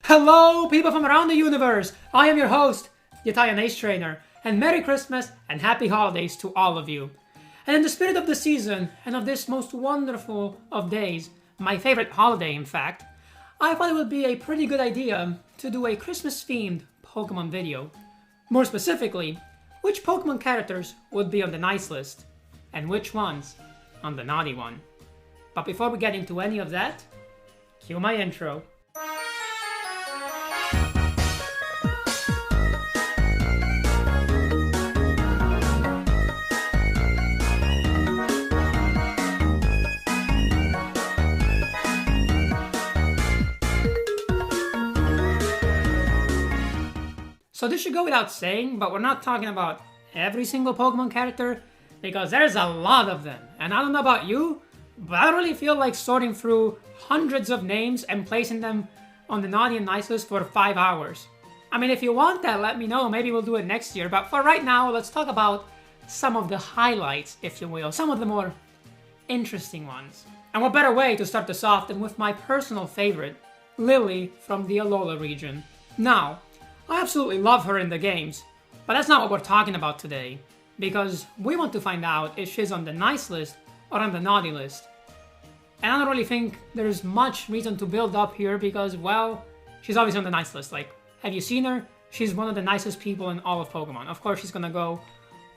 Hello, people from around the universe! I am your host, the Italian Ace Trainer, and Merry Christmas and Happy Holidays to all of you. And in the spirit of the season, and of this most wonderful of days, my favorite holiday in fact, I thought it would be a pretty good idea to do a Christmas-themed Pokemon video. More specifically, which Pokemon characters would be on the nice list, and which ones on the naughty one. But before we get into any of that, cue my intro. So this should go without saying, but we're not talking about every single Pokemon character, because there's a lot of them. And I don't know about you, but I don't really feel like sorting through hundreds of names and placing them on the naughty and nice list for 5 hours. I mean, if you want that, let me know. Maybe we'll do it next year. But for right now, let's talk about some of the highlights, if you will. Some of the more interesting ones. And what better way to start this off than with my personal favorite, Lily from the Alola region. Now, I absolutely love her in the games, but that's not what we're talking about today, because we want to find out if she's on the nice list or on the naughty list. And I don't really think there's much reason to build up here because, well, she's obviously on the nice list. Like, have you seen her? She's one of the nicest people in all of Pokemon. Of course, she's gonna go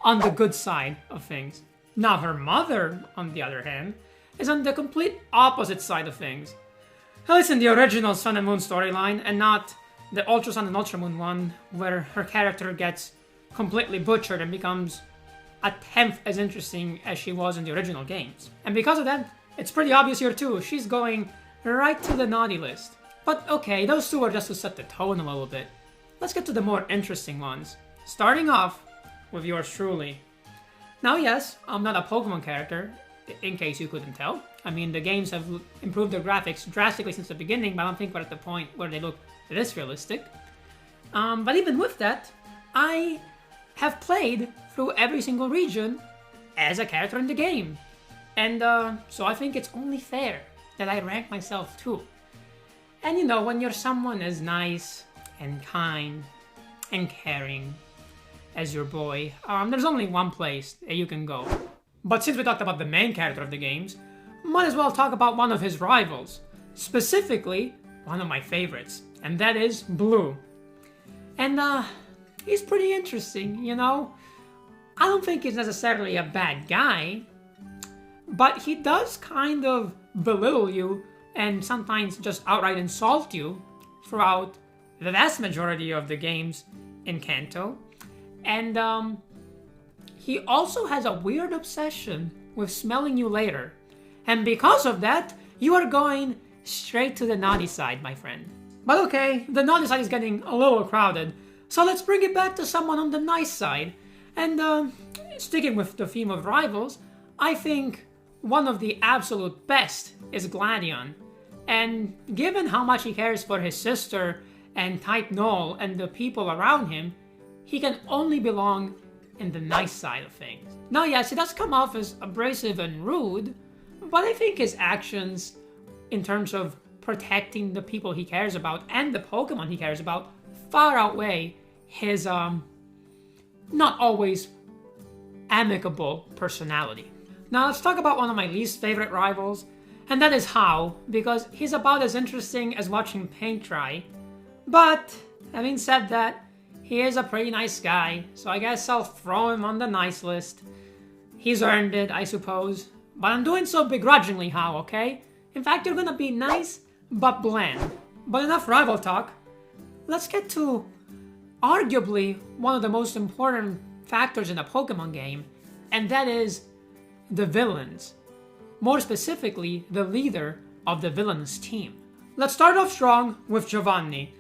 on the good side of things. Now, her mother, on the other hand, is on the complete opposite side of things. At least in the original Sun and Moon storyline, and not the Ultra Sun and Ultra Moon one, where her character gets completely butchered and becomes a tenth as interesting as she was in the original games. And because of that, it's pretty obvious here too, she's going right to the naughty list. But okay, those two are just to set the tone a little bit. Let's get to the more interesting ones. Starting off with yours truly. Now yes, I'm not a Pokemon character, in case you couldn't tell. I mean, the games have improved their graphics drastically since the beginning, but I don't think we're at the point where they look this realistic. But even with that, I have played through every single region as a character in the game. And so I think it's only fair that I rank myself too. And you know, when you're someone as nice and kind and caring as your boy, there's only one place that you can go. But since we talked about the main character of the games, might as well talk about one of his rivals. Specifically, one of my favorites, and that is Blue. And he's pretty interesting, you know? I don't think he's necessarily a bad guy, but he does kind of belittle you and sometimes just outright insult you throughout the vast majority of the games in Kanto. And he also has a weird obsession with smelling you later. And because of that, you are going straight to the naughty side, my friend. But okay, the naughty side is getting a little crowded, so let's bring it back to someone on the nice side. And sticking with the theme of rivals, I think one of the absolute best is Gladion. And given how much he cares for his sister and Type Null and the people around him, he can only belong in the nice side of things. Now yes, he does come off as abrasive and rude, but I think his actions in terms of protecting the people he cares about and the Pokemon he cares about far outweigh his not always amicable personality. Now let's talk about one of my least favorite rivals, and that is Hao, because he's about as interesting as watching paint dry. But having said that, he is a pretty nice guy, so I guess I'll throw him on the nice list. He's earned it, I suppose. But I'm doing so begrudgingly, Hao, okay? In fact, you're gonna be nice, but bland. But enough rival talk. Let's get to arguably one of the most important factors in a Pokemon game, and that is the villains. More specifically, the leader of the villains team. Let's start off strong with Giovanni.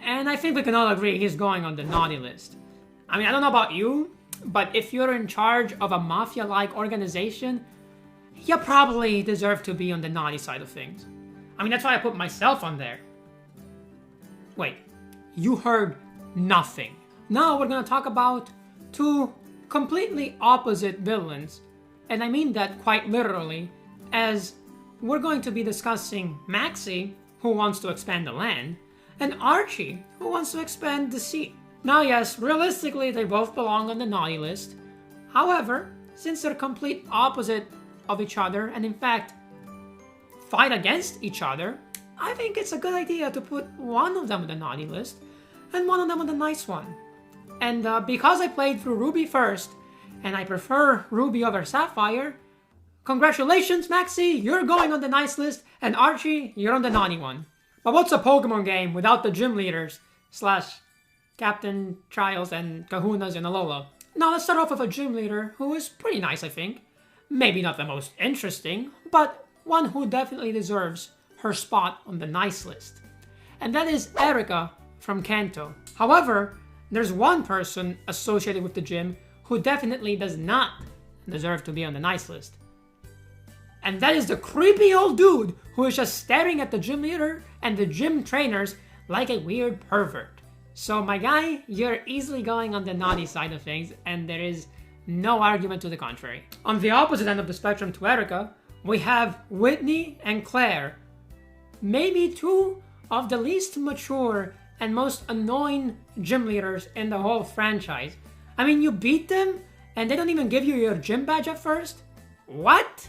And I think we can all agree he's going on the naughty list. I mean, I don't know about you, but if you're in charge of a mafia-like organization, you probably deserve to be on the naughty side of things. I mean, that's why I put myself on there. Wait, you heard nothing. Now we're gonna talk about two completely opposite villains, and I mean that quite literally, as we're going to be discussing Maxie, who wants to expand the land, and Archie, who wants to expand the sea. Now yes, realistically they both belong on the naughty list. However, since they're complete opposite of each other and in fact fight against each other, I think it's a good idea to put one of them on the naughty list and one of them on the nice one. And because I played through Ruby first, and I prefer Ruby over Sapphire, congratulations Maxie, you're going on the nice list, and Archie, you're on the naughty one. But what's a Pokemon game without the gym leaders / Captain Trials and Kahunas and Alola? Now let's start off with a gym leader who is pretty nice, I think. Maybe not the most interesting, but one who definitely deserves her spot on the nice list. And that is Erika from Kanto. However, there's one person associated with the gym who definitely does not deserve to be on the nice list. And that is the creepy old dude who is just staring at the gym leader and the gym trainers like a weird pervert. So my guy, you're easily going on the naughty side of things, and there is no argument to the contrary. On the opposite end of the spectrum to Erika, we have Whitney and Claire. Maybe two of the least mature and most annoying gym leaders in the whole franchise. I mean, you beat them and they don't even give you your gym badge at first? What?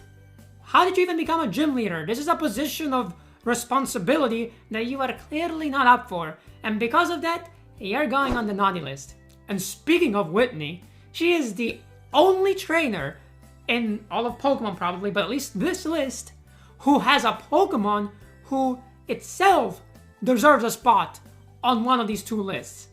How did you even become a gym leader? This is a position of responsibility that you are clearly not up for, and because of that, you're going on the naughty list. And speaking of Whitney, she is the only trainer in all of Pokemon probably, but at least this list, who has a Pokemon who itself deserves a spot on one of these two lists.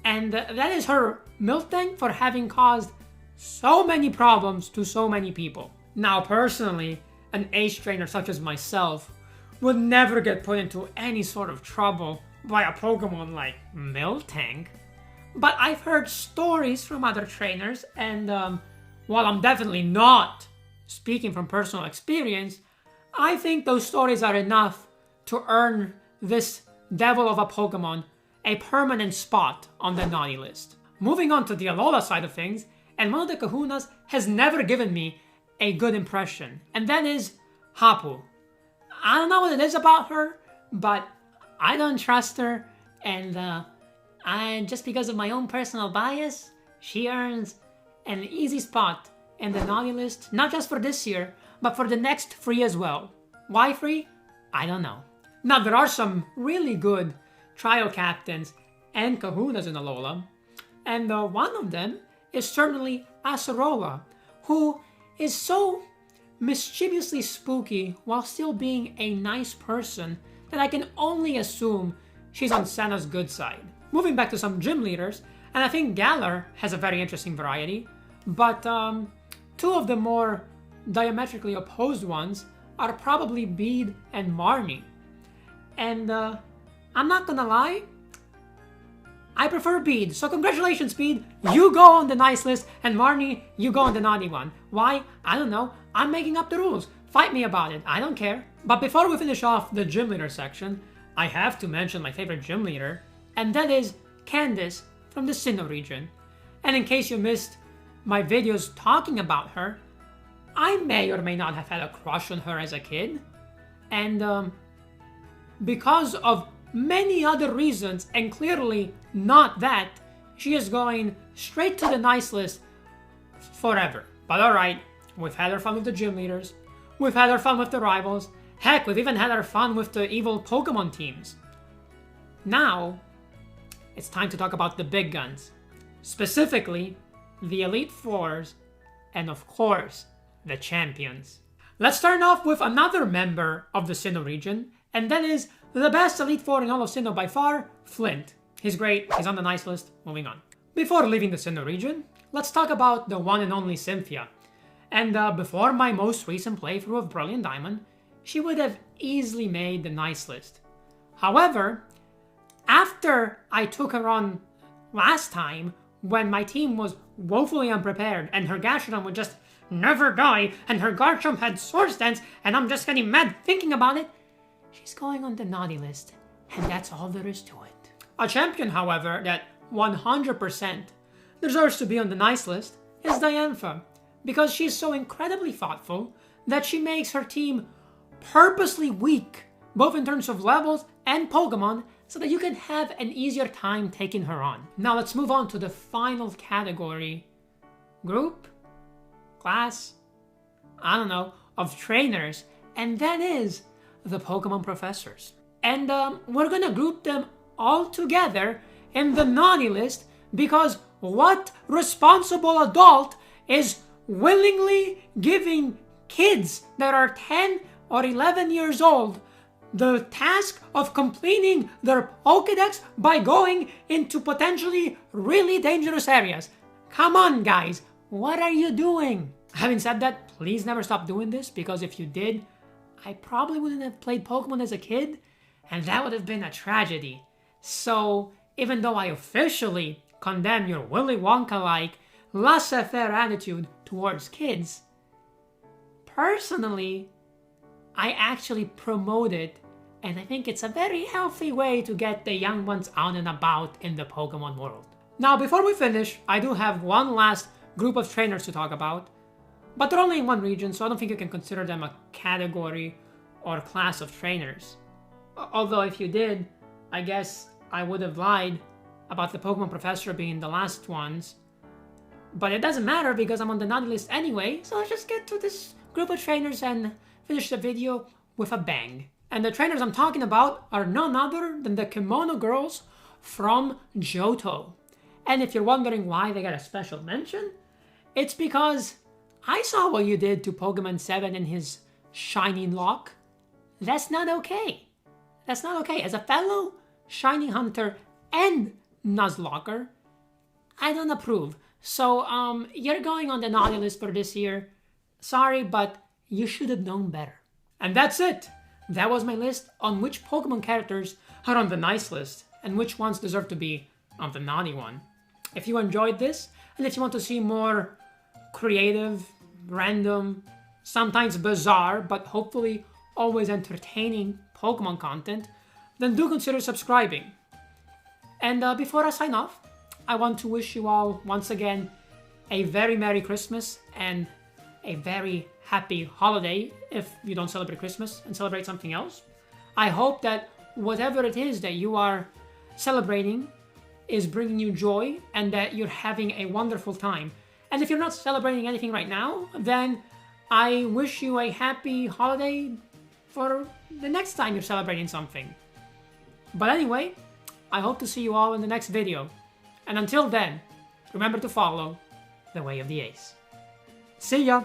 And that is her Miltank for having caused so many problems to so many people. Now personally, an ace trainer such as myself would never get put into any sort of trouble by a Pokemon like Miltank. But I've heard stories from other trainers, and while I'm definitely not speaking from personal experience, I think those stories are enough to earn this devil of a Pokemon a permanent spot on the naughty list. Moving on to the Alola side of things, and one of the Kahunas has never given me a good impression, and that is Hapu. I don't know what it is about her, but I don't trust her, and just because of my own personal bias, she earns an easy spot in the naughty list, not just for this year, but for the next free as well. Why free? I don't know. Now, there are some really good trial captains and Kahunas in Alola, and one of them is certainly Acerola, who is so mischievously spooky while still being a nice person that I can only assume she's on Senna's good side. Moving back to some gym leaders, and I think Galar has a very interesting variety, but two of the more diametrically opposed ones are probably Bede and Marnie. And I'm not gonna lie, I prefer Bede. So congratulations, Bede. You go on the nice list, and Marnie, you go on the naughty one. Why? I don't know. I'm making up the rules. Fight me about it. I don't care. But before we finish off the gym leader section, I have to mention my favorite gym leader, and that is Candace from the Sinnoh region. And in case you missed my videos talking about her, I may or may not have had a crush on her as a kid. And because of many other reasons, and clearly not that, she is going straight to the nice list forever. But alright, we've had our fun with the gym leaders, we've had our fun with the rivals, heck, we've even had our fun with the evil Pokemon teams. Now, it's time to talk about the big guns. Specifically, the Elite Fours, and of course, the champions. Let's start off with another member of the Sinnoh region, and that is the best Elite Four in all of Sinnoh by far, Flint. He's great, he's on the nice list, moving on. Before leaving the Sinnoh region, let's talk about the one and only Cynthia. And before my most recent playthrough of Brilliant Diamond, she would have easily made the nice list. However, after I took her on last time, when my team was woefully unprepared and her Gastrodon would just never die and her Garchomp had Swords Dance and I'm just getting mad thinking about it, she's going on the naughty list, and that's all there is to it. A champion, however, that 100% deserves to be on the nice list is Diantha, because she's so incredibly thoughtful that she makes her team purposely weak, both in terms of levels and Pokemon, so that you can have an easier time taking her on. Now let's move on to the final category, group, class, I don't know, of trainers, and that is the Pokemon professors. And we're gonna group them all together in the naughty list, because what responsible adult is willingly giving kids that are 10 or 11 years old the task of completing their Pokedex by going into potentially really dangerous areas? Come on, guys, what are you doing? Having said that, please never stop doing this, because if you did, I probably wouldn't have played Pokemon as a kid, and that would have been a tragedy. So, even though I officially condemn your Willy Wonka-like laissez-faire attitude towards kids, personally, I actually promote it, and I think it's a very healthy way to get the young ones out and about in the Pokemon world. Now, before we finish, I do have one last group of trainers to talk about, but they're only in one region, so I don't think you can consider them a category or class of trainers. Although if you did, I guess I would have lied about the Pokemon Professor being the last ones. But it doesn't matter because I'm on the naughty list anyway, so let's just get to this group of trainers and finish the video with a bang. And the trainers I'm talking about are none other than the Kimono Girls from Johto. And if you're wondering why they got a special mention, it's because I saw what you did to Pokemon 7 in his Shining Lock. That's not okay. That's not okay. As a fellow Shining Hunter and Nuzlocker, I don't approve. So, you're going on the naughty list for this year. Sorry, but you should have known better. And that's it. That was my list on which Pokemon characters are on the nice list and which ones deserve to be on the naughty one. If you enjoyed this, and if you want to see more creative, random, sometimes bizarre, but hopefully always entertaining Pokemon content, then do consider subscribing. And before I sign off, I want to wish you all, once again, a very Merry Christmas and a very happy holiday if you don't celebrate Christmas and celebrate something else. I hope that whatever it is that you are celebrating is bringing you joy and that you're having a wonderful time. And if you're not celebrating anything right now, then I wish you a happy holiday for the next time you're celebrating something. But anyway, I hope to see you all in the next video. And until then, remember to follow the way of the ace. See ya!